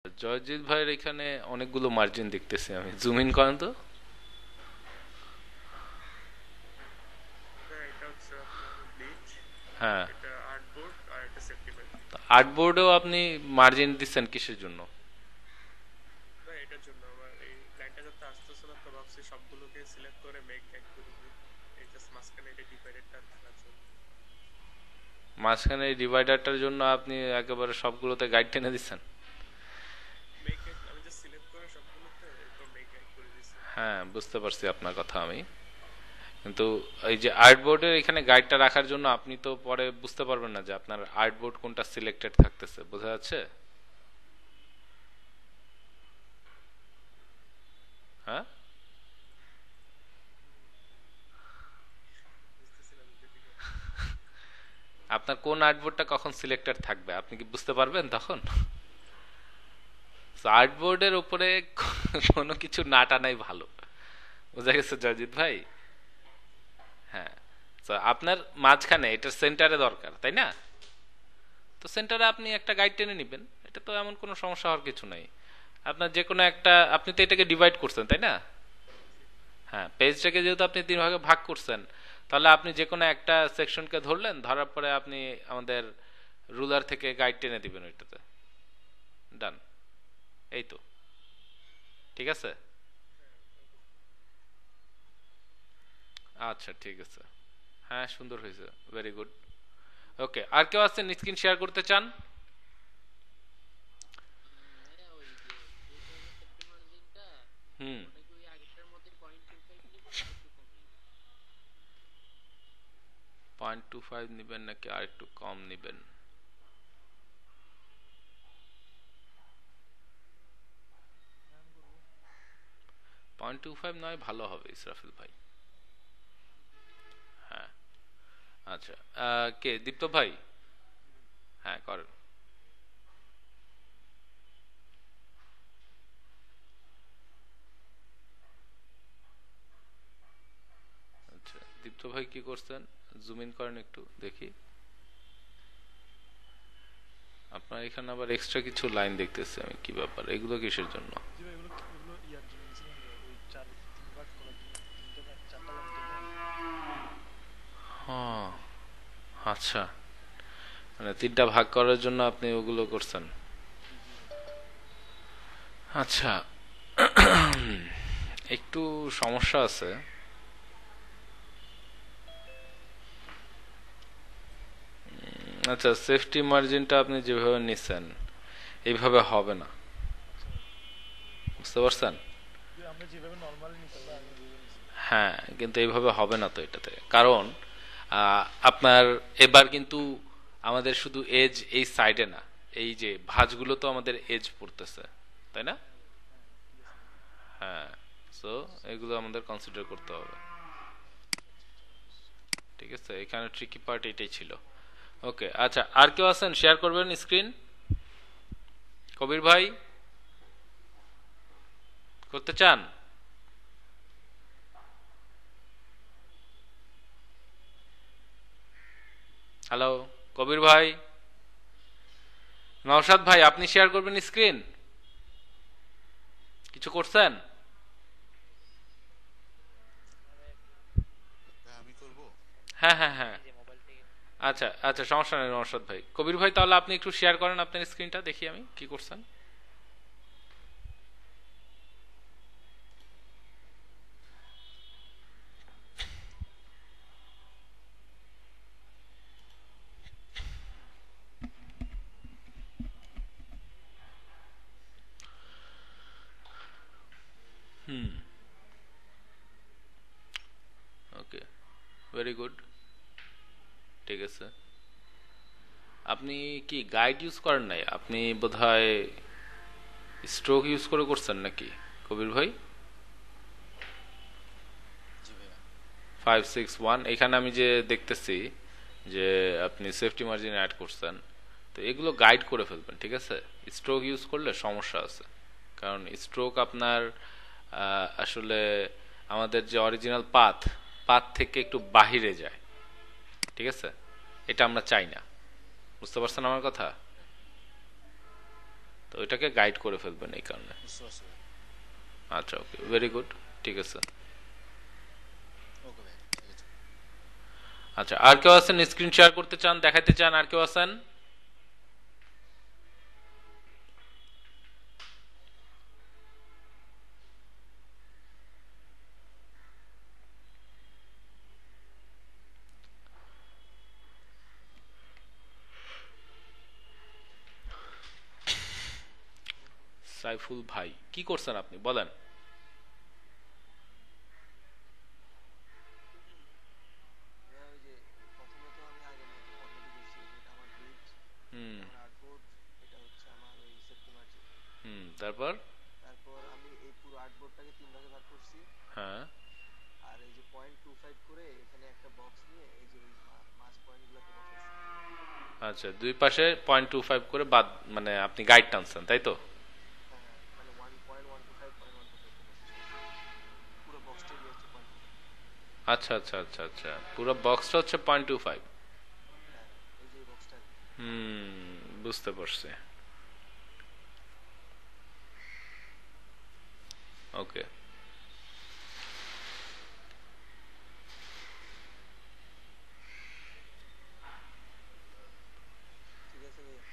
জয়জিৎ ভাইয়ের এখানে অনেকগুলো মার্জিন দেখতেছি আমি, জুম ইন করেন তো। হ্যাঁ, এটা হচ্ছে আপনার ব্লিচ, হ্যাঁ, এটা আর্টবোর্ড আর একটা সেফটি মার্জিন। আর্টবোর্ডেও আপনি মার্জিন দিচ্ছেন কিসের জন্য? না, এটার জন্য আমার এই লাইনটা যাতে আসতেছে না, তো ভাবছি সবগুলোকে সিলেক্ট করে মেক গাইড করে দিই। এই জাস্ট মাঝখানে এটা ডিভাইডেডটা থাকার জন্য। মাঝখানে এই ডিভাইডারটার জন্য আপনি একেবারে সবগুলোতে গাইড টেনে দিচ্ছেন? মেক গাইড আমি জাস্ট সিলেক্ট করে সবগুলোতে এরপর মেক গাইড করে দিছি। হ্যাঁ, বুঝতে পারছি আপনার কথা আমি। কিন্তু এই যে আর্টবোর্ডের এখানে গাইডটা রাখার জন্য আপনি তো পরে বুঝতে পারবেন না যে আপনার আর্টবোর্ড কোনটা সিলেক্টেড থাকতেছে, বোঝা যাচ্ছে? হ্যাঁ, বুঝতেছি না বুঝতে ঠিক মতো। আপনার কোন আর্টবোর্ডটা কখন সিলেক্টেড থাকবে আপনি কি বুঝতে পারবেন তখন? আর্টবোর্ডের উপরে কোনো কিছু না টানাই ভালো, বোঝা গেছে জয়জিৎ ভাই? হ্যাঁ, তো আপনার মাঝখানে এটার সেন্টারে দরকার, তাই না? তো সেন্টারে আপনি একটা গাইড টেনে নেবেন, এটা তো এমন কোনো সমস্যা হওয়ার কিছু নাই। আপনার যে কোনো একটা, আপনি তো এটাকে ডিভাইড করছেন তাই না? হ্যাঁ, পেজটাকে যেহেতু আপনি তিন ভাগে ভাগ করছেন, তাহলে আপনি যে কোনো একটা সেকশনকে ধরলেন, ধরার পরে আপনি আমাদের রুলার থেকে গাইড টেনে দিবেন ওইটাতে। ডান, এই তো, ঠিক আছে। আচ্ছা, ঠিক আছে। হ্যাঁ, সুন্দর হয়েছে, ভেরি গুড। ওকে, আর কেউ আছেন স্ক্রিন শেয়ার করতে চান? ভাইয়া ওই যে যেহেতু হলো সেফটি মার্জিনটা হুম। ওটা কি ওই আগেরটার মধ্যে 0.25 নিব না একটু কম নিব? 0.25 নিবেন নাকি আর একটু কম নিবেন? 0.25 নয় ভালো হবে ইসরাফিল ভাই। হ্যাঁ, আচ্ছা। কে, দীপ্ত ভাই? হ্যাঁ, করেন। আচ্ছা, দীপ্ত ভাই কি করছেন? জুম ইন করেন একটু দেখি। আপনার এখানে আবার এক্সট্রা কিছু লাইন দেখতেছি আমি, কি ব্যাপার, এগুলো কিসের জন্য? জি ভাই, এগুলো এগুলো ইয়ার জন্য দিয়েছিলাম ভাইয়া, ওই চার তিন ভাগ করার জন্য, তিনটে ভাগ চারটা লাইন তো নেই। হ্যাঁ, আচ্ছা, মানে তিনটা ভাগ করার জন্য আপনি ওগুলো করছেন। জি জি ভাই। আচ্ছা, একটু সমস্যা আছে। আচ্ছা, সেফটি মার্জিনটা আপনি যেভাবে নিছেন এইভাবে হবে না, আচ্ছা ভাই, বুঝতে পারছেন? যে আমরা যেভাবে নর্মালি নিতাম ভাই, আমি ওইভাবে নিছি। হ্যাঁ, কিন্তু এইভাবে হবে না তো এটাতে, কারণ আপনার এবার কিন্তু আমাদের শুধু এজ এই সাইডে না, এই যে ভাঁজগুলো তো আমাদের এজ পড়তেছে, তাই না? হ্যাঁ ভাই, হ্যাঁ হ্যাঁ, ঠিক আছে ভাই। হ্যাঁ, সো এগুলো আমাদের কনসিডার করতে হবে। আচ্ছা আচ্ছা আচ্ছা ভাই, বুঝছি। ঠিক আছে, এখানে ট্রিকি পার্ট এটাই ছিল। ওকে, আচ্ছা, আর কেউ আছেন শেয়ার করবেন স্ক্রিন? কবির ভাই করতে চান? হ্যালো, কবির ভাই? নওশাদ ভাই, আপনি শেয়ার করবেন স্ক্রিন? কিছু করছেন? হ্যাঁ আমি করব। হ্যাঁ, হ্যাঁ, হ্যাঁ। আচ্ছা, আচ্ছা, সমস্যা নেই নওশাদ ভাই। কবির ভাই, তাহলে আপনি একটু শেয়ার করেন আপনার স্ক্রিনটা, দেখি আমি কি করছেন। হুম। ওকে, ভেরি গুড, ঠিক আছে। আপনি কি গাইড ইউজ করেন নাই? আপনি বোধহয় স্ট্রোক ইউজ করে করছেন নাকি কবির ভাই? জি ভাইয়া। 561 এখানে আমি যে দেখতেছি যে আপনি সেফটি মার্জিন অ্যাড করছেন, তো এগুলো গাইড করে ফেলবেন, ঠিক আছে? স্ট্রোক ইউজ করলে সমস্যা আছে, কারণ স্ট্রোক আপনার আসলে আমাদের যে অরিজিনাল পাথ, পাথ থেকে একটু বাহিরে যায়, ঠিক আছে? এটা আমরা চাই না, বুঝতে পারছেন আমার কথা? তো তো ওইটাকে গাইড করে ফেলবেন এই কারণে। বুঝতে পারছি ভাই। আচ্ছা, ওকে, ভেরি গুড, ঠিক আছে। ওকে ভাই, ঠিক আছে। আচ্ছা, আর কেউ আছেন স্ক্রিন শেয়ার করতে চান, দেখাতে চান? আর কেউ আছেন? সাইফুল ভাই, কি করছেন আপনি, বলেন। ওই যে প্রথমে তো আমি আগের মতো ফর্মেটই করছি, এটা আমার বিট, হুম আমার আর্টবোর্ড, এটা হচ্ছে আমার ওই সেফটি মার্জিন। তারপর? তারপর আমি এই পুরো আর্টবোর্ডটাকে 3 ভাগে ভাগ করছি। হ্যাঁ, আর এই যে 0.25 করে এখানে একটা বক্স নিয়ে এই যে ওই মাঝ পয়েন্টগুলোকে বসাইছি। আচ্ছা, দুই পাশে 0.25 করে বাদ, মানে আপনি গাইড টানছেন, তাই তো? হ্যাঁ, মানে 1.125 0.125 পুরো বক্সটাই হচ্ছে 0.25। আচ্ছা আচ্ছা আচ্ছা আচ্ছা, পুরো বক্সটা হচ্ছে 0.25। হ্যাঁ, এই যে এই বক্সটা। বুঝতে পারছি। ওকে, ঠিক আছে ভাইয়া।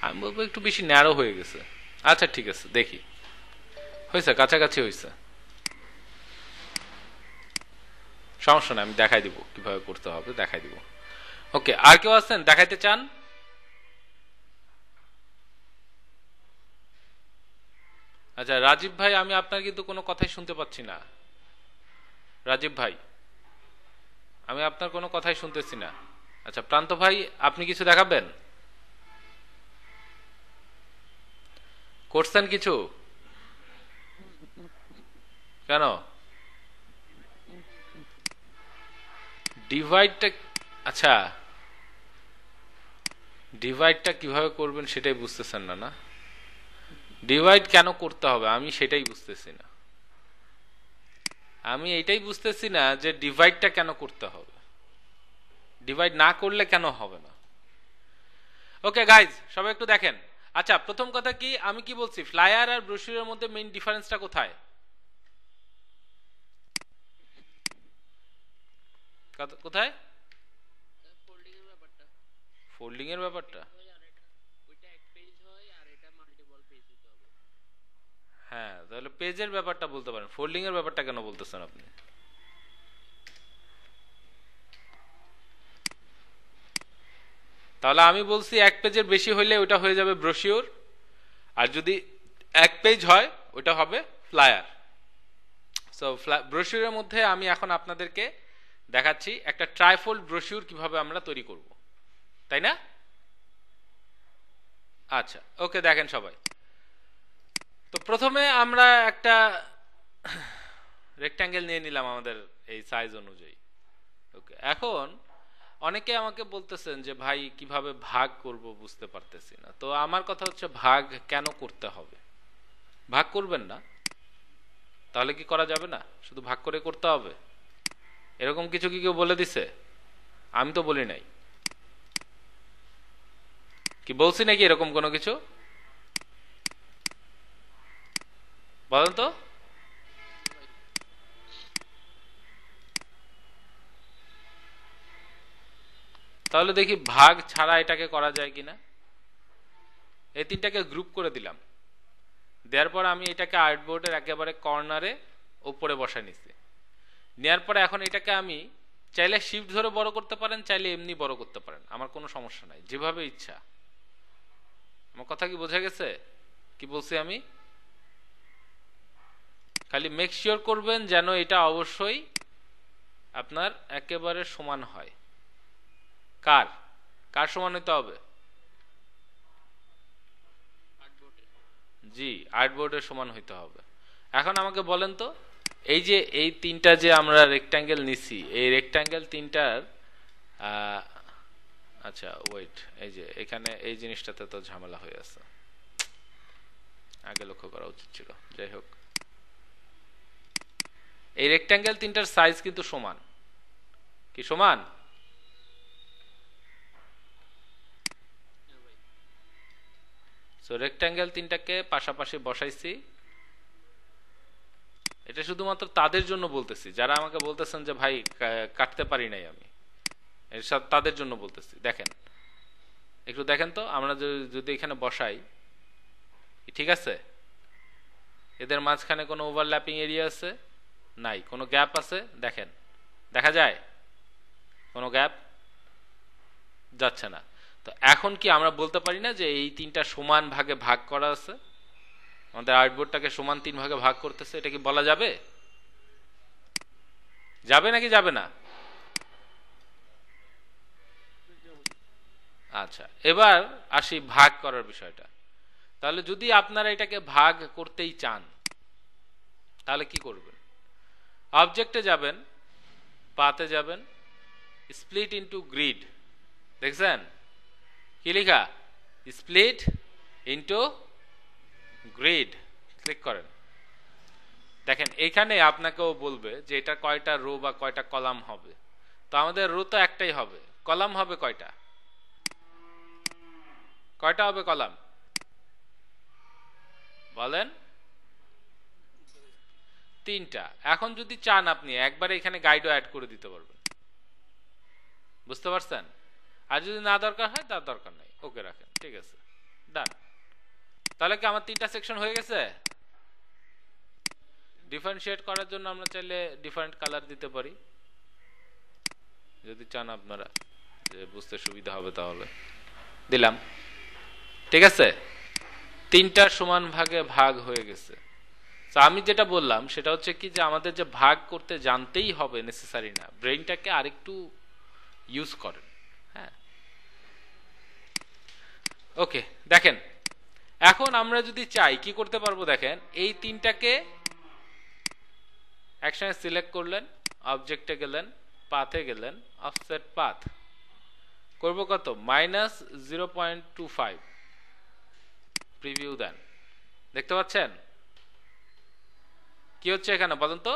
আমি বলবো একটু বেশি ন্যারো হয়ে গেছে। আচ্ছা ঠিক আছে, দেখি, হয়েছে, কাছাকাছি হয়েছে, সমস্যা নাই, আমি দেখাই দিব কিভাবে করতে হবে, দেখাই দিব। ওকে, আর কেউ আছেন দেখাইতে চান? আচ্ছা রাজীব ভাই, আমি আপনার কিন্তু কোনো কথাই শুনতে পাচ্ছি না। রাজীব ভাই, আমি আপনার কোনো কথাই শুনতেছি না। আচ্ছা প্রান্ত ভাই, আপনি কিছু দেখাবেন? করছেন কিছু? কেন ডিভাইডটা? আচ্ছা, ডিভাইডটা কিভাবে করবেন সেটাই বুঝতেছেন না, না? ডিভাইড কেন করতে হবে আমি সেটাই বুঝতেছি না। আমি এইটাই বুঝতেছি না যে ডিভাইডটা কেন করতে হবে, ডিভাইড না করলে কেন হবে না। ওকে গাইজ, সবাই একটু দেখেন। আচ্ছা, প্রথম কথা কি, আমি কি বলছি, ফ্লায়ার আর ব্রোশিউরের মধ্যে মেইন ডিফারেন্সটা কোথায়? কোথায়? ফোল্ডিং এর ব্যাপারটা ফোল্ডিং এর ব্যাপারটা? হয়, আর এটা ওইটা এক পেজ হয় আর এটা মাল্টিপল পেজ হতে হবে। হ্যাঁ, তাহলে পেজের ব্যাপারটা বলতে পারেন, ফোল্ডিং এর ব্যাপারটা কেন বলতেছেন আপনি? তাহলে আমি বলছি এক পেজের বেশি হইলে ওটা হয়ে যাবে ব্রোশিওর, আর যদি এক পেজ হয় ওটা হবে ফ্লায়ার। সো ব্রোশিওরের মধ্যে আমি এখন আপনাদেরকে দেখাচ্ছি একটা ট্রাইফোল্ড ব্রোশিওর কিভাবে আমরা তৈরি করব, তাই না? আচ্ছা ওকে, দেখেন সবাই। তো প্রথমে আমরা একটা রেক্ট্যাঙ্গেল নিয়ে নিলাম আমাদের এই সাইজ অনুযায়ী। ওকে, এখন অনেকে আমাকে বলতেছেন যে ভাই কিভাবে ভাগ করব বুঝতে পারতেছি না। তো আমার কথা হচ্ছে, ভাগ কেন করতে হবে? ভাগ করবেন না তাহলে কি করা যাবে না? শুধু ভাগ করে করতে হবে এরকম কিছু কি কেউ বলে দিছে? আমি তো বলি নাই। কি বলছি নাকি এরকম কোনো কিছু? বলেন তো। তাহলে দেখি ভাগ ছাড়া এটাকে করা যায় কিনা। এই তিনটাকে গ্রুপ করে দিলাম, দেওয়ার পর আমি এটাকে আর্টবোর্ডের একেবারে কর্নারে উপরে বসায় নিচ্ছি। নেওয়ার পরে এখন এটাকে আমি চাইলে শিফট ধরে বড় করতে পারেন, চাইলে এমনি বড় করতে পারেন, আমার কোনো সমস্যা নাই, যেভাবে ইচ্ছা। আমার কথা কি বোঝা গেছে কি বলছি আমি? খালি মেক শিওর করবেন যেন এটা অবশ্যই আপনার একেবারে সমান হয়। কার কার সমান হইতে হবে? জি, আর্টবোর্ডের সমান হইতে হবে। এখন আমাকে বলেন তো, এই যে এই তিনটা যে আমরা রেক্ট্যাঙ্গেল নিছি, এই রেক্ট্যাঙ্গেল তিনটার আচ্ছা ওয়েট, এই যে এখানে এই জিনিসটাতে তো ঝামেলা হয়ে আছে, আগে লক্ষ্য করা উচিত ছিল। যাই হোক, এই রেক্ট্যাঙ্গেল তিনটার সাইজ কিন্তু সমান, কি সমান? হ্যাঁ ভাই। সো রেক্ট্যাঙ্গেল তিনটাকে পাশাপাশি বসাইছি। এটা শুধুমাত্র তাদের জন্য বলতেছি যারা আমাকে বলতেছেন যে ভাই কাটতে পারি নাই আমি, এর সাথে তাদের জন্য বলতেছি। দেখেন একটু দেখেন তো, আমরা যদি এখানে বসাই, ঠিক আছে, এদের মাঝখানে কোনো ওভারল্যাপিং এরিয়া আছে? নাই। কোনো গ্যাপ আছে? দেখেন, দেখা যায় কোনো গ্যাপ যাচ্ছে না। তো এখন কি আমরা বলতে পারি না যে এই তিনটা সমান ভাগে ভাগ করা আছে, আমাদের আর্টবোর্ডটাকে সমান 3 ভাগে ভাগ করতেছে? এটা কি বলা যাবে? যাবে নাকি যাবে না? আচ্ছা, এবার আসি ভাগ করার বিষয়টা। তাহলে যদি আপনারা এটাকে ভাগ করতেই চান তাহলে কি করবেন? অবজেক্টে যাবেন, পাতে যাবেন, স্প্লিট ইনটু গ্রিড। দেখছেন কি লেখা? Split into grid. ক্লিক করেন। দেখেন এখানে আপনাকেও বলবে যে এটা কয়টা রো বা কয়টা কলাম হবে। তো আমাদের রো তো একটাই হবে, কলাম হবে কয়টা? কয়টা হবে কলাম বলেন? 3টা। এখন যদি চান আপনি একবারে এখানে গাইডও অ্যাড করে দিতে পারবেন। বুঝতে পারছেন? আর যদি না দরকার হয় তার দরকার নাই, ওকে রাখেন। ঠিক আছে, ডান। তাহলে কি আমার 3টা সেকশন হয়ে গেছে? ডিফারেন্সিয়েট করার জন্য আমরা চাইলে ডিফারেন্ট কালার দিতে পারি, যদি চান আপনারা, যে বুঝতে সুবিধা হবে তাহলে দিলাম। ঠিক আছে, 3টা সমান ভাগে ভাগ হয়ে গেছে। তো আমি যেটা বললাম সেটা হচ্ছে কি, যে আমাদের যে ভাগ করতে জানতেই হবে নেসেসারি না, ব্রেইনটাকে আরেকটু ইউজ করেন। হ্যাঁ, ওকে। দেখেন এখন আমরা যদি চাই কি করতে পারবো? দেখেন এই 3টাকে একসঙ্গে সিলেক্ট করলেন, অবজেক্টে গেলেন, পাথে গেলেন, অফসেট পাথ করব কত? -0.25। প্রিভিউ দেন, দেখতে পাচ্ছেন কি হচ্ছে এখানে বলেন তো?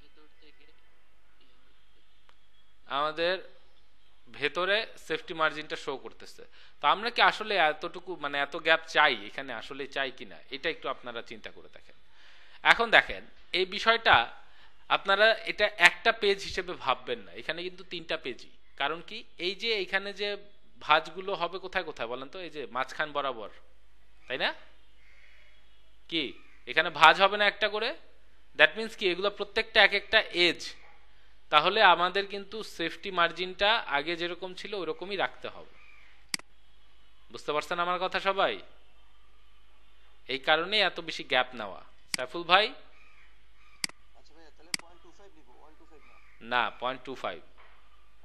ভেতর থেকে আমাদের ভেতরে সেফটি মার্জিনটা শো করতেছে। তো আমরা কি আসলে এতটুকু, মানে এত গ্যাপ চাই এখানে? আসলে চাই কিনা এটা একটু আপনারা চিন্তা করে দেখেন। এখন দেখেন এই বিষয়টা আপনারা এটা একটা পেজ হিসেবে ভাববেন না, এখানে কিন্তু 3টা পেজই। কারণ কি, এই যে এখানে যে ভাঁজগুলো হবে কোথায় কোথায় বলেন তো? এই যে মাঝখান বরাবর, তাই না? কি এখানে ভাঁজ হবে না একটা করে? দ্যাট মিন্স কি, এগুলো প্রত্যেকটা এক একটা এজ। তাহলে আমাদের কিন্তু সেফটি মার্জিনটা আগে যেরকম ছিল ওরকমই রাখতে হবে। বুঝতে পারছেন আমার কথা সবাই? এই কারণেই এত বেশি গ্যাপ নেওয়া। সাইফুল ভাই? আচ্ছা ভাইয়া, তাহলে 0.25 নিব, 125 না? না, 0.25।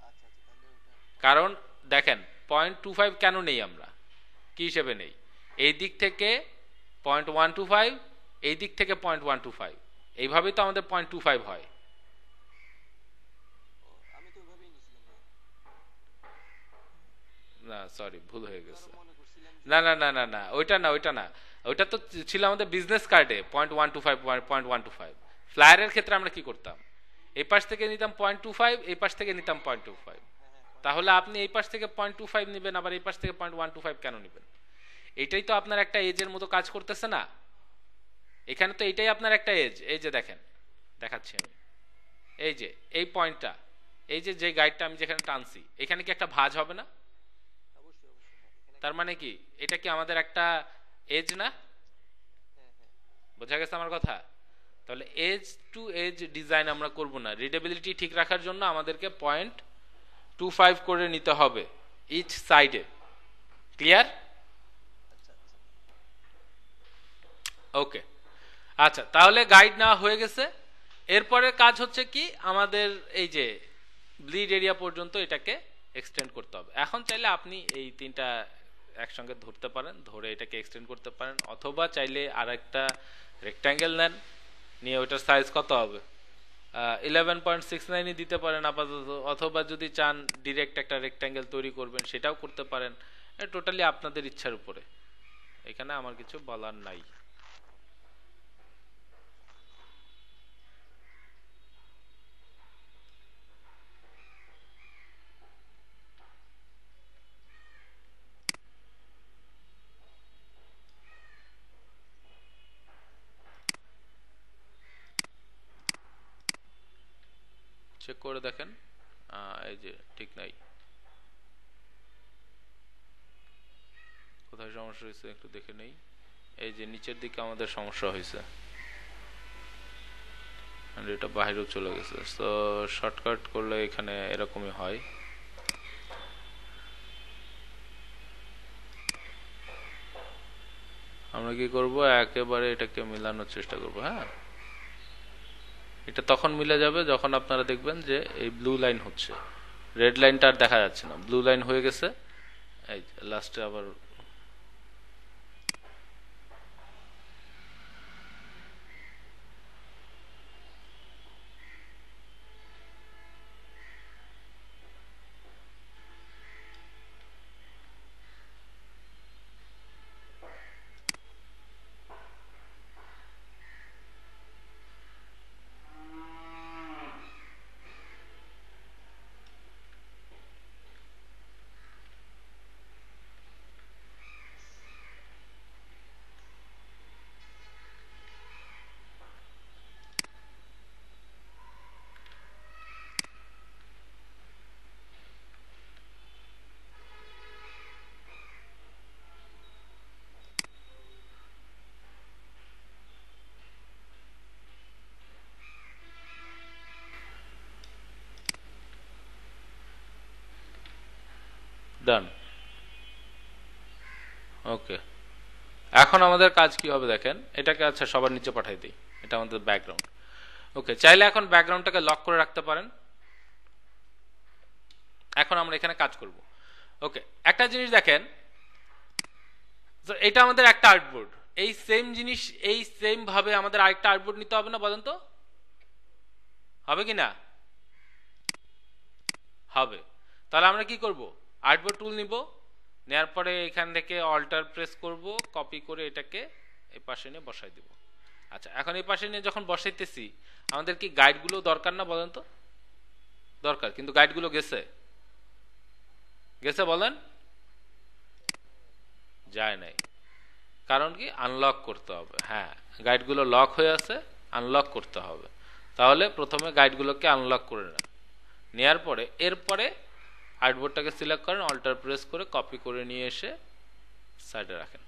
আচ্ছা আচ্ছা, তাহলে ওটা কারণ দেখেন 0.25 কেন নেই আমরা, কি হিসেবে নেই? এই দিক থেকে 0.125, এই দিক থেকে 0.125, এইভাবেই তো আমাদের 0.25 হয়। আমি তো ওইভাবেই নিছিলাম ভাইয়া। না সরি, ভুল হয়ে গেছে। আরো মনে করছিলাম যে না না না না না, ওইটা না, ওইটা না, ওইটা তো ছিল আমাদের বিজনেস কার্ডে 0.125, 0.125। ফ্লায়ারের ক্ষেত্রে আমরা কি করতাম? এই পাশ থেকে নিতাম 0.25, এই পাশ থেকে নিতাম 0.25। তাহলে আপনি এই পাশ থেকে 0.25 নেবেন, আবার এই পাশ থেকে 0.125 কেন নেবেন? এটাই তো আপনার একটা এজের মতো কাজ করতেছে না? এখানে তো এটাই আপনার একটা এজ। এই যে দেখেন, দেখাচ্ছি আমি, এই যে এই পয়েন্টটা, এই যে যে গাইডটা আমি যেখানে টানছি, এখানে কি একটা ভাঁজ হবে না? অবশ্যই অবশ্যই, হ্যাঁ, এখানে তার মানে কি, এটা কি আমাদের একটা এজ না? হ্যাঁ হ্যাঁ বোঝা গেছে আমার কথা? তাহলে এজ টু এজ ডিজাইন আমরা করব না। রিডেবিলিটি ঠিক রাখার জন্য আমাদেরকে 0.25 করে নিতে হবে ইচ সাইডে। ক্লিয়ার? আচ্ছা আচ্ছা। ওকে, আচ্ছা, তাহলে গাইড নেওয়া হয়ে গেছে। এরপরে কাজ হচ্ছে কি, আমাদের এই যে ব্লিড এরিয়া পর্যন্ত এটাকে এক্সটেন্ড করতে হবে। এখন চাইলে আপনি এই 3টা একসঙ্গে ধরতে পারেন, ধরে এটাকে এক্সটেন্ড করতে পারেন, অথবা চাইলে আর একটা রেক্ট্যাঙ্গেল নেন, নিয়ে ওটার সাইজ কত হবে 11.69 দিতে পারেন আপাতত, অথবা যদি চান ডিরেক্ট একটা রেক্ট্যাঙ্গেল তৈরি করবেন সেটাও করতে পারেন। টোটালি আপনাদের ইচ্ছার উপরে, এখানে আমার কিছু বলার নাই। চেক করে দেখেন, এই যে ঠিক নাই, কোথায় সমস্যা হয়েছে একটু দেখে নেই। এই যে নিচের দিকে আমাদের সমস্যা হয়েছে, এটা বাইরেও চলে গেছে। তো শর্টকাট করলে এখানে এরকমই হয়। আমরা কি করব, একেবারে এটাকে মিলানোর চেষ্টা করব। হ্যাঁ, এটা তখন মিলে যাবে যখন আপনারা দেখবেন যে এই ব্লু লাইন হচ্ছে, রেড লাইনটা আর দেখা যাচ্ছে না, ব্লু লাইন হয়ে গেছে। এই লাস্টে আবার ডান। ওকে, এখন আমাদের কাজ কি হবে দেখেন, এটাকে আচ্ছা সবার নিচে পাঠাই দিই, এটা আমাদের ব্যাকগ্রাউন্ড। ওকে, চাইলে এখন ব্যাকগ্রাউন্ডটাকে লক করে রাখতে পারেন। এখন আমরা এখানে কাজ করব। ওকে, একটা জিনিস দেখেন, এটা আমাদের একটা আর্টবোর্ড, এই সেম জিনিস এই সেম ভাবে আমাদের আরেকটা আর্টবোর্ড নিতে হবে না, বলেন তো হবে কি না? হবে। তাহলে আমরা কি করব, আর্টবোর্ড টুল নিব, নেওয়ার পরে এখান থেকে অল্টার প্রেস করব, কপি করে এটাকে এই পাশে নিয়ে বসাই দেব। আচ্ছা, এখন এই পাশে নিয়ে যখন বসাইতেছি, আমাদের কি গাইডগুলো দরকার না, বলেন তো? দরকার, কিন্তু গাইডগুলো গেছে গেছে বলেন? যায় নাই, কারণ কি আনলক করতে হবে। হ্যাঁ, গাইডগুলো লক হয়ে আছে, আনলক করতে হবে। তাহলে প্রথমে গাইডগুলোকে আনলক করে নেন, নেওয়ার পরে এরপরে আর্টবোর্ডটাকে সিলেক্ট করেন, অল্টার প্রেস করে কপি করে নিয়ে এসে সাইডে রাখেন।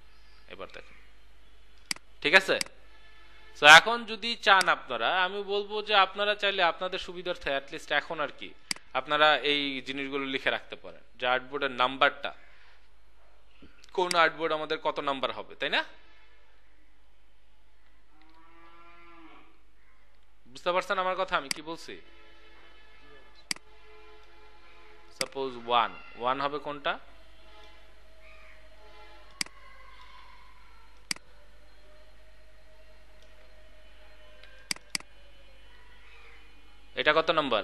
এবার দেখেন ঠিক আছে। তো এখন যদি চান আপনারা, আমি বলবো যে আপনারা চাইলে আপনাদের সুবিধার্থে অ্যাটলিস্ট এখন আর কি আপনারা এই জিনিসগুলো লিখে রাখতে পারেন, যে আর্টবোর্ডের নাম্বারটা, কোন আর্টবোর্ড আমাদের কত নাম্বার হবে, তাই না? বুঝতে পারছেন আমার কথা আমি কি বলছি? সাপোজ 1 হবে কোনটা? এটা কত নাম্বার?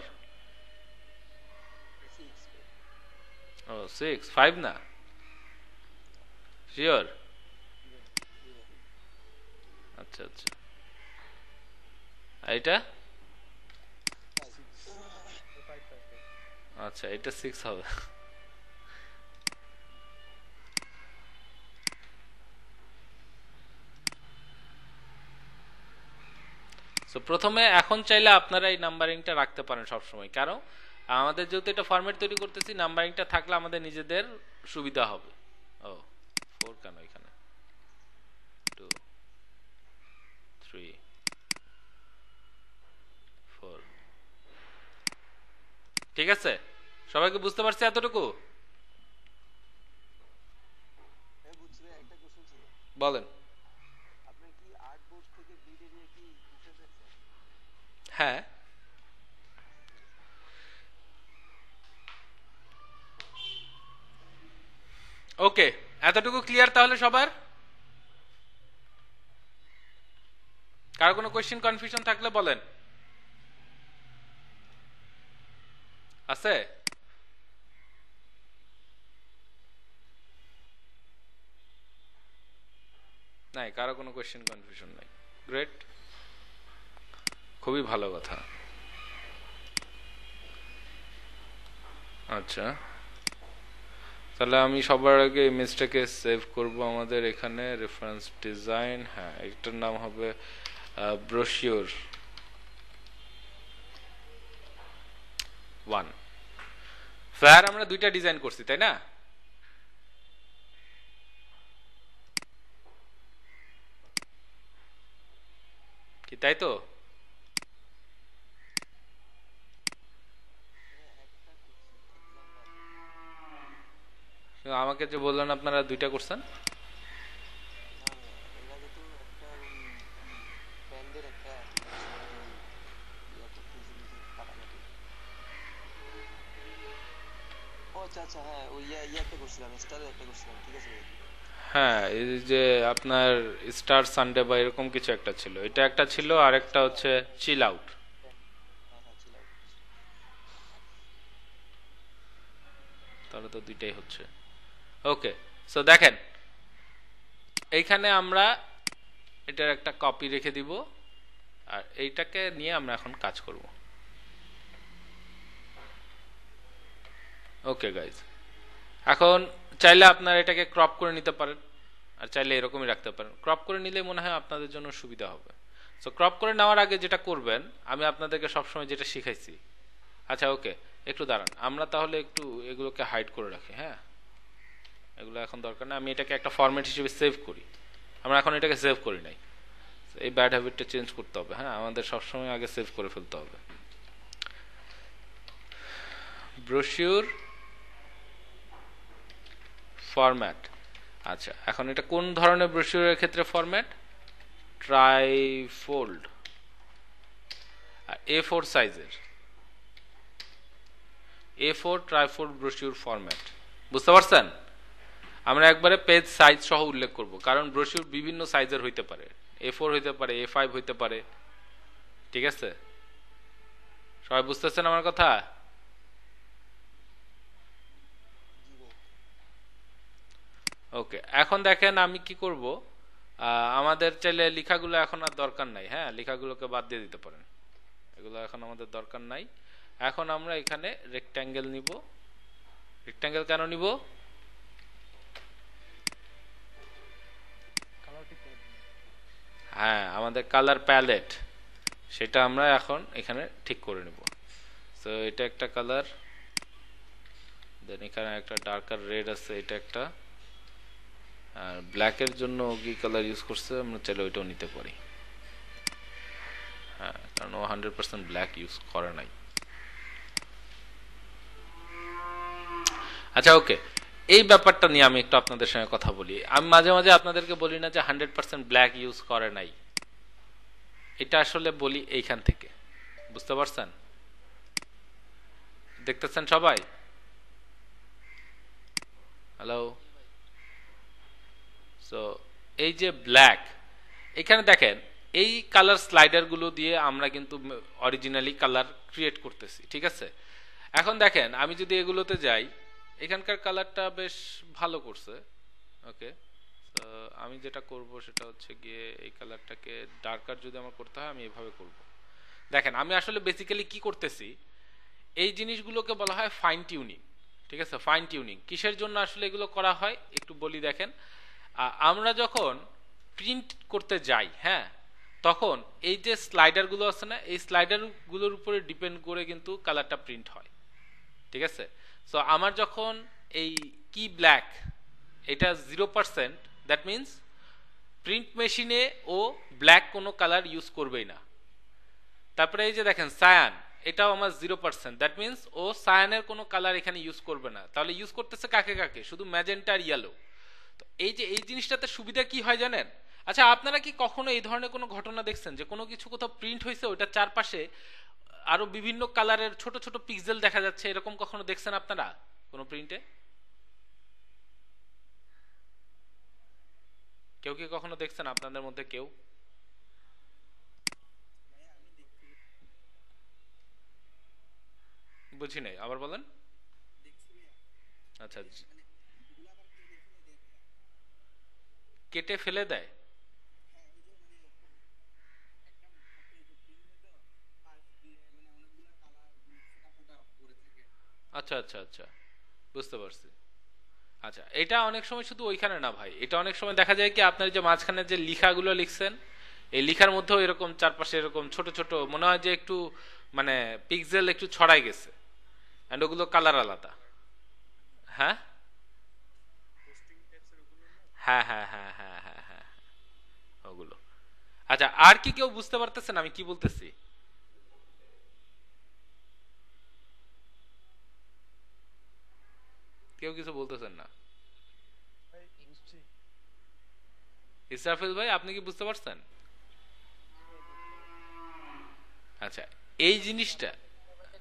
ও 6, 5 না? শিওর? আচ্ছা আচ্ছা, এটা আচ্ছা, এটা 6 হবে। সো প্রথমে এখন চাইলে আপনারা এই নাম্বারিংটা রাখতে পারেন সব সময়, কারণ আমাদের যেহেতু এটা ফরম্যাট তৈরি করতেছি, নাম্বারিংটা থাকলে আমাদের নিজেদের সুবিধা হবে। ও 4 কেন এখানে? 2 3 4, ঠিক আছে? সবাইকে বুঝতে পারছি এতটুকু? হ্যাঁ বুঝছি ভাই, একটা কোশ্চেন ছিল। বলেন। আপনার কি আর্টবোর্ড থেকে গ্রিড এরিয়া কি ডিফারেন্স আছে? হ্যাঁ, ওকে, এতটুকু ক্লিয়ার তাহলে সবার? কারো কোনো কোয়েশ্চেন কনফিউশন থাকলে বলেন। আছে? নাই, কারো কোনো কোয়েশ্চেন কনফিউশন নাই। গ্রেট, খুবই ভালো কথা। আচ্ছা, তাহলে আমি সবার আগে ইমেজটাকে সেভ করব আমাদের এখানে, রেফারেন্স ডিজাইন। হ্যাঁ, এটার নাম হবে ব্রোশিওর। 1 ফ্লায়ার আমরা দুইটা ডিজাইন করছি তাই না কি তাই তো আমাকে যে বললেন আপনারা দুইটা করছেন না এর আগে তো একটা ব্যান্ডের একটা কাটাকাটি ও আচ্ছা আচ্ছা হ্যাঁ ওই ইয়ারটা করছিলাম স্টারের একটা করছিলাম ঠিক আছে ভাই হ্যাঁ এই যে আপনার স্টার সানডে বা এরকম কিছু একটা ছিল এটা একটা ছিল আর একটা হচ্ছে চিল আউট হ্যাঁ হ্যাঁ ছিল তাহলে তো দুইটাই হচ্ছে ওকে সো দেখেন এইখানে আমরা এটার একটা কপি রেখে দিব আর এইটাকে নিয়ে আমরা এখন কাজ করব ওকে গাইজ এখন চাইলে আপনারা এটাকে ক্রপ করে নিতে পারেন আর চাইলে এরকমই রাখতে পারেন ক্রপ করে নিলে মনে হয় আপনাদের জন্য সুবিধা হবে সো ক্রপ করে নেওয়ার আগে যেটা করবেন আমি আপনাদেরকে সবসময় যেটা শিখাইছি আচ্ছা ওকে একটু দাঁড়ান আমরা তাহলে একটু এগুলোকে হাইড করে রাখি হ্যাঁ এগুলো এখন দরকার না আমি এটাকে একটা ফরম্যাট হিসেবে সেভ করি আমরা এখন এটাকে সেভ করি নাই এই ব্যাড হ্যাবিটটা চেঞ্জ করতে হবে হ্যাঁ আমাদের সবসময় আগে সেভ করে ফেলতে হবে ব্রোশিউর ফরম্যাট আচ্ছা এখন এটা কোন ধরনের ব্রোশিউরের ক্ষেত্রে ফরম্যাট ট্রাইফোল্ড আর A4 সাইজের A4 ট্রাইফোল্ড ব্রোশিউর ফরম্যাট বুঝতে পারছেন আমরা একবারে পেজ সাইজ সহ উল্লেখ করব কারণ ব্রোশিউর বিভিন্ন সাইজের হইতে পারে A4 হইতে পারে A5 হইতে পারে ঠিক আছে সবাই বুঝতেছেন আমার কথা ওকে এখন দেখেন আমি কি করব আমাদের চাইলে লেখাগুলো এখন আর দরকার নাই হ্যাঁ লেখাগুলোকে বাদ দিয়ে দিতে পারেন এগুলো এখন আমাদের দরকার নাই এখন আমরা এখানে রেক্ট্যাঙ্গেল নিব রেক্ট্যাঙ্গেল কেন নিব হ্যাঁ আমাদের কালার প্যালেট সেটা আমরা এখন এখানে ঠিক করে নেব সো এটা একটা কালার দেন এখানে একটা ডার্কার রেড আছে এটা একটা আর ব্ল্যাকের জন্য কি কালার ইউজ করছে আমরা চাইলে ওইটাও নিতে পারি হ্যাঁ কারণ ও 100% ব্ল্যাক ইউজ করে নাই আচ্ছা ওকে এই ব্যাপারটা নিয়ে আমি একটু আপনাদের সঙ্গে কথা বলি আমি মাঝে মাঝে আপনাদেরকে বলি না যে 100% ব্ল্যাক ইউজ করে নাই এটা আসলে বলি এইখান থেকে বুঝতে পারছেন দেখতেছেন সবাই হ্যালো সো এই যে ব্ল্যাক এখানে দেখেন এই কালার স্লাইডার গুলো দিয়ে আমরা কিন্তু অরিজিনালি কালার ক্রিয়েট করতেছি ঠিক আছে এখন দেখেন আমি যদি এগুলোতে যাই এখানকার কালারটা বেশ ভালো করছে ওকে তো আমি যেটা করব সেটা হচ্ছে গিয়ে এই কালারটাকে ডার্কার যদি আমার করতে হয় আমি এইভাবে করব দেখেন আমি আসলে বেসিক্যালি কি করতেছি এই জিনিসগুলোকে বলা হয় ফাইন টিউনিং ঠিক আছে ফাইন টিউনিং কিসের জন্য আসলে এগুলো করা হয় একটু বলি দেখেন আমরা যখন প্রিন্ট করতে যাই হ্যাঁ তখন এই যে স্লাইডারগুলো আছে না এই স্লাইডারগুলোর উপরে ডিপেন্ড করে কিন্তু কালারটা প্রিন্ট হয় ঠিক আছে সো আমার যখন এই কি ব্ল্যাক এটা 0% দ্যাট মিন্স প্রিন্ট মেশিনে ও ব্ল্যাক কোনো কালার ইউজ করবেই না তারপরে এই যে দেখেন সায়ান এটাও আমার 0% দ্যাট মিন্স ও সায়ানের কোনো কালার এখানে ইউজ করবে না তাহলে ইউজ করতেছে কাকে কাকে শুধু ম্যাজেন্টা আর ইয়েলো তো এই যে এই জিনিসটাতে সুবিধা কি হয় জানেন আচ্ছা আপনারা কি কখনো এই ধরনের কোনো ঘটনা দেখছেন যে কোনো কিছু কোথাও প্রিন্ট হয়েছে ওইটার চারপাশে আরো বিভিন্ন কালারের ছোট ছোট পিক্সেল দেখা যাচ্ছে এরকম কখনো দেখছেন আপনারা কোনো প্রিন্টে কেউ কি কখনো দেখছেন আপনাদের মধ্যে কেউ বুঝি নাই আবার বলেন আচ্ছা কেটে ফেলে দেয় আচ্ছা আচ্ছা আচ্ছা বুঝতে পারছি আচ্ছা এটা অনেক সময় শুধু ওইখানে না ভাই এটা অনেক সময় দেখা যায় কি আপনার যে মাঝখানে যে লেখাগুলো লিখছেন এই লেখার মধ্যেও এরকম চারপাশে এরকম ছোট ছোট মনে হয় যে একটু মানে পিক্সেল একটু ছড়াই গেছে অ্যান্ড ওগুলো কালার আলাদা। হ্যাঁ পোস্টিং টাইপসের ওগুলো না? হ্যাঁ হ্যাঁ হ্যাঁ হ্যাঁ হ্যাঁ হ্যাঁ ওগুলো। আচ্ছা আর কি কেউ বুঝতে পারতেছেন আমি কি বলতেছি? কেউ কিছু বলতেছেন না। ভাই বুঝছি। ইসরাফিল ভাই আপনি কি বুঝতে পারছেন? আচ্ছা এই জিনিসটা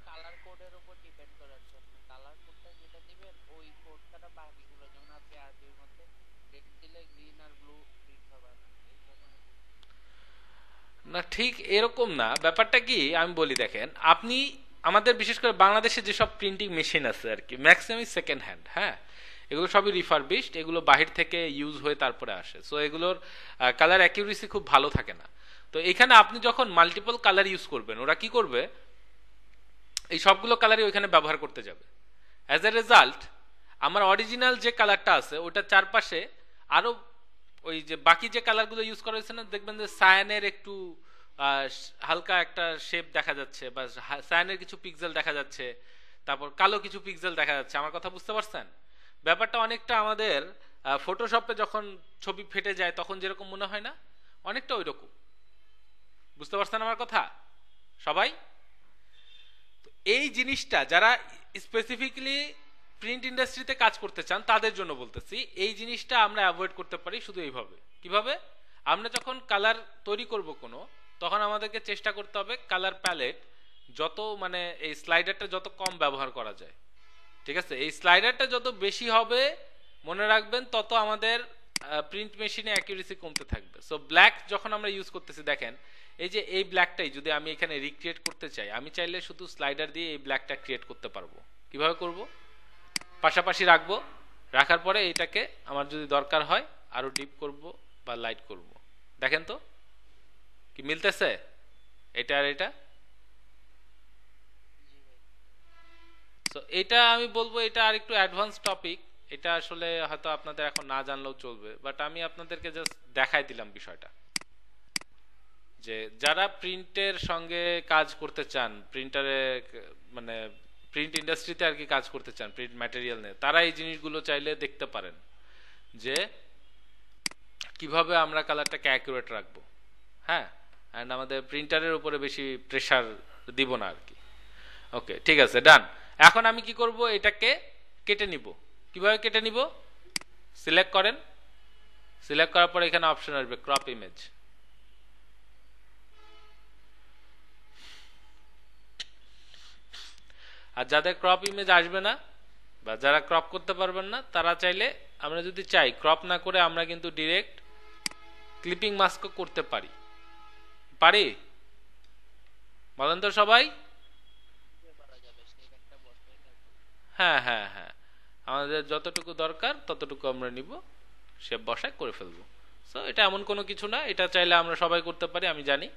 কালার কোডের উপর ডিপেন্ড করে আছে। আপনি কালার কোডটা যেটা দিবেন ওই কোডটা বাকিগুলো, যেমন আপনি আরবির মধ্যে রেড দিলে গ্রিন আর ব্লু প্রিন্ট হবে না, এই ধরনের। না ঠিক এরকম না, ব্যাপারটা কি আমি বলি দেখেন, আপনি আমাদের বিশেষ করে বাংলাদেশে যেসব প্রিন্টিং মেশিন আছে আর কি ম্যাক্সিমাম সেকেন্ড হ্যান্ড, হ্যাঁ এগুলো সবই রিফারবিশড, এগুলো বাহির থেকে ইউজ হয়ে তারপরে আসে, সো এগুলোর কালার অ্যাকিউরেসি খুব ভালো থাকে না। তো এখানে আপনি যখন মাল্টিপল কালার ইউজ করবেন ওরা কি করবে, এই সবগুলো কালারই ওইখানে ব্যবহার করতে যাবে। অ্যাজ এ রেজাল্ট আমার অরিজিনাল যে কালারটা আছে ওটার চারপাশে আরো ওই যে বাকি যে কালারগুলো ইউজ করা হয়েছে না, দেখবেন যে সায়ানের একটু হালকা একটা শেপ দেখা যাচ্ছে বা সায়ানের কিছু পিক্সেল দেখা যাচ্ছে, তারপর কালো কিছু পিক্সেল দেখা যাচ্ছে। আমার কথা বুঝতে পারছেন? ব্যাপারটা অনেকটা আমাদের ফটোশপে যখন ছবি ফেটে যায় তখন যেরকম মনে হয় না, অনেকটা ওই রকম। বুঝতে পারছেন আমার কথা সবাই? তো এই জিনিসটা যারা স্পেসিফিক্যালি প্রিন্ট ইন্ডাস্ট্রিতে কাজ করতে চান তাদের জন্য বলতেছি, এই জিনিসটা আমরা অ্যাভয়েড করতে পারি শুধু এইভাবে। কিভাবে? আমরা যখন কালার তৈরি করব কোনো, তখন আমাদেরকে চেষ্টা করতে হবে কালার প্যালেট যত মানে এই স্লাইডারটা যত কম ব্যবহার করা যায়, ঠিক আছে? এই স্লাইডারটা যত বেশি হবে মনে রাখবেন তত আমাদের প্রিন্ট মেশিনে অ্যাকিউরেসি কমতে থাকবে। সো ব্ল্যাক যখন আমরা ইউজ করতেছি দেখেন, এই যে এই ব্ল্যাকটাই যদি আমি এখানে রিক্রিয়েট করতে চাই, আমি চাইলে শুধু স্লাইডার দিয়ে এই ব্ল্যাকটা ক্রিয়েট করতে পারবো। কিভাবে করব? পাশাপাশি রাখবো, রাখার পরে এটাকে আমার যদি দরকার হয় আরো ডিপ করব বা লাইট করব। দেখেন তো কি মিলতেছে এটা আর এটা? সো এটা আমি বলবো এটা আর একটু অ্যাডভান্স টপিক, এটা আসলে হয়তো আপনাদের এখন না জানলেও চলবে, বাট আমি আপনাদেরকে জাস্ট দেখাই দিলাম বিষয়টা, যে যারা প্রিন্টের সঙ্গে কাজ করতে চান, প্রিন্টারে মানে প্রিন্ট ইন্ডাস্ট্রিতে আর কি কাজ করতে চান, প্রিন্ট ম্যাটেরিয়াল নিয়ে, তারা এই জিনিসগুলো চাইলে দেখতে পারেন যে কিভাবে আমরা কালারটাকে অ্যাকুরেট রাখবো। হ্যাঁ, অ্যান্ড আমাদের প্রিন্টারের উপরে বেশি প্রেসার দিব না আর কি। ওকে ঠিক আছে, ডান। এখন আমি কি করব, এটাকে কেটে নিব। কিভাবে কেটে নিব? সিলেক্ট করেন, সিলেক্ট করার পর এখানে অপশন আসবে ক্রপ ইমেজ। আর যাদের ক্রপ ইমেজ আসবে না বা যারা ক্রপ করতে পারবেন না, তারা চাইলে, আমরা যদি চাই ক্রপ না করে আমরা কিন্তু ডিরেক্ট ক্লিপিং মাস্কও করতে পারি। পারি? বলেন তো সবাই। হ্যাঁ হ্যাঁ হ্যাঁ, আমাদের যতটুকু দরকার ততটুকু আমরা নিব, শেপ বসায় করে ফেলবো। সো এটা এমন কোনো কিছু না, এটা চাইলে আমরা সবাই করতে পারি, আমি জানি।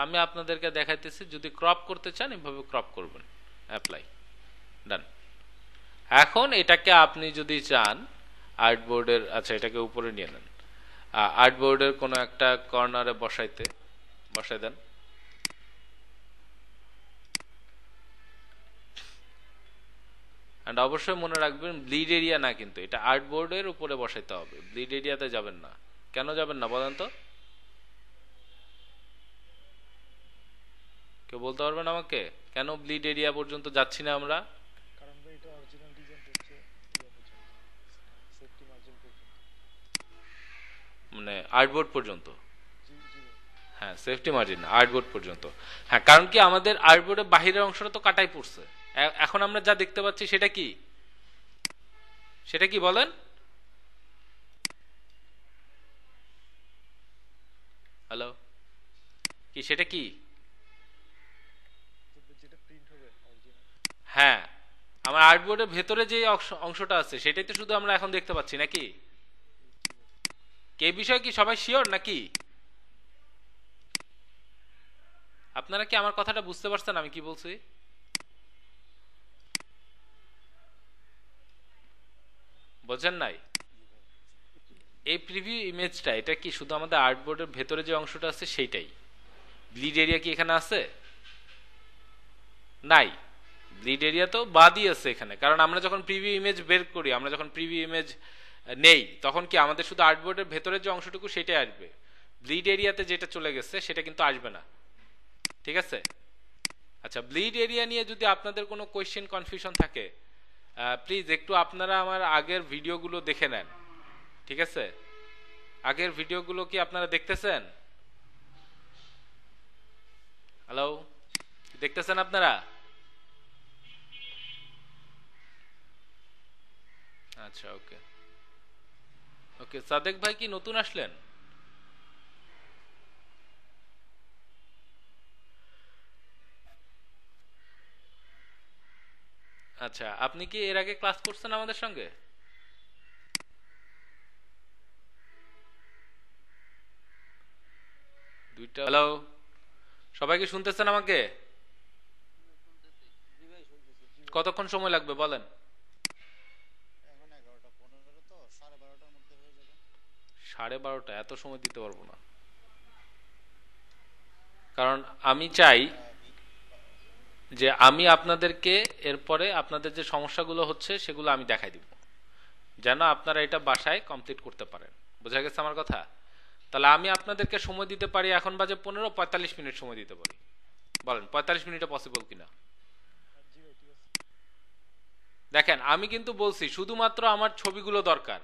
আমি আপনাদেরকে দেখাইতেছি, যদি ক্রপ করতে চান এভাবে ক্রপ করবেন, অ্যাপ্লাই, ডান। এখন এটাকে আপনি যদি চান আর্টবোর্ডের, আচ্ছা এটাকে উপরে নিয়ে নেন, আর্টবোর্ডের কোনো একটা কর্নারে বসাই দেন। এন্ড অবশ্যই মনে রাখবেন ব্লিড এরিয়া না, কিন্তু এটা আর্টবোর্ডের উপরে বসাইতে হবে, ব্লিড এরিয়াতে যাবেন না। কেন যাবেন না বলেন তো? কেউ বলতে পারবেন আমাকে কেন ব্লিড এরিয়া পর্যন্ত যাচ্ছি না আমরা? কারণ ভাই এটা অরিজিনাল ডিজাইন হচ্ছে সেফটি মার্জিন পর্যন্ত, মানে আর্টবোর্ড পর্যন্ত। জি জি ভাই। হ্যাঁ সেফটি মার্জিন আর্টবোর্ড পর্যন্ত। হ্যাঁ কারণ কি আমাদের আর্টবোর্ডের বাহিরের অংশটা তো কাটাই পড়ছে, এখন আমরা যা দেখতে পাচ্ছি সেটা কি, সেটা কি বলেন? হ্যালো, কি সেটা কি? যেটা প্রিন্ট হবে অরিজিনাল। হ্যাঁ, আমার আর্টবোর্ডের ভেতরে যে অংশটা আছে সেটাই তো শুধু আমরা এখন দেখতে পাচ্ছি নাকি? কে বিষয় কি সবাই শিওর নাকি? আপনারা কি আমার কথাটা বুঝতে পারছেন আমি কি বলছি? বোঝেন নাই? এই প্রিভিউ ইমেজটা, এটা কি শুধু আমাদের আর্টবোর্ডের ভেতরে যে অংশটা আছে সেইটাই? ব্লিড এরিয়া কি এখানে আছে? নাই, ব্লিড এরিয়া তো বাদই আছে এখানে, কারণ আমরা যখন প্রিভিউ ইমেজ বের করি, আমরা যখন প্রিভিউ ইমেজ নেই, তখন কি আমাদের শুধু আর্টবোর্ডের ভেতরের যে অংশটুকু সেটাই আসবে, ব্লিড এরিয়াতে যেটা চলে গেছে সেটা কিন্তু আসবে না, ঠিক আছে? আচ্ছা, ব্লিড এরিয়া নিয়ে যদি আপনাদের কোনো কোয়েশ্চেন কনফিউশন থাকে, প্লিজ একটু আপনারা আমার আগের ভিডিওগুলো দেখে নেন, ঠিক আছে? আগের ভিডিওগুলো কি আপনারা দেখতেছেন? হ্যালো, দেখতেছেন আপনারা? আচ্ছা, ওকে ওকে। সাদেক ভাই কি নতুন আসলেন? আচ্ছা, আপনি কি এর আগে ক্লাস করছেন আমাদের সঙ্গে? দুইটা। হ্যালো, সবাই কি শুনতেছেন আমাকে? জি ভাই শুনতেছি। কতক্ষণ সময় লাগবে বলেন? এখন 11টা 15 তো 12:30টার মধ্যে হয়ে যাবে। 12:30? এত সময় দিতে পারবো না, কারণ আমি চাই যে আমি আপনাদেরকে এরপরে আপনাদের যে সমস্যাগুলো হচ্ছে সেগুলো আমি দেখাই দিব, যেন আপনারা এটা বাসায় কমপ্লিট করতে পারেন। বোঝা গেছে আমার কথা? তাহলে আমি আপনাদেরকে সময় দিতে পারি, এখন বাজে 15, 45 মিনিট সময় দিতে পারি। বলেন 45 মিনিটে পসিবল কিনা? জি ভাই ঠিক আছে। দেখেন, আমি কিন্তু বলছি শুধুমাত্র আমার ছবিগুলো দরকার।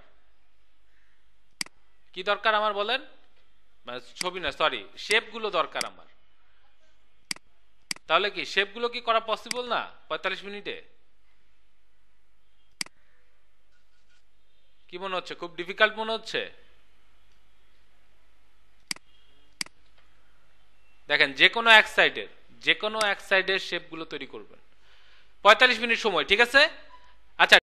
কি দরকার আমার বলেন? মানে ছবি না, সরি, শেপগুলো দরকার আমার। তাহলে কি শেপগুলো কি করা পসিবল না 45 মিনিটে? কি মনে হচ্ছে, খুব ডিফিকাল্ট মনে হচ্ছে? দেখেন, যে কোনো এক সাইডের শেপগুলো তৈরি করবেন, 45 মিনিট সময়, ঠিক আছে? আচ্ছা।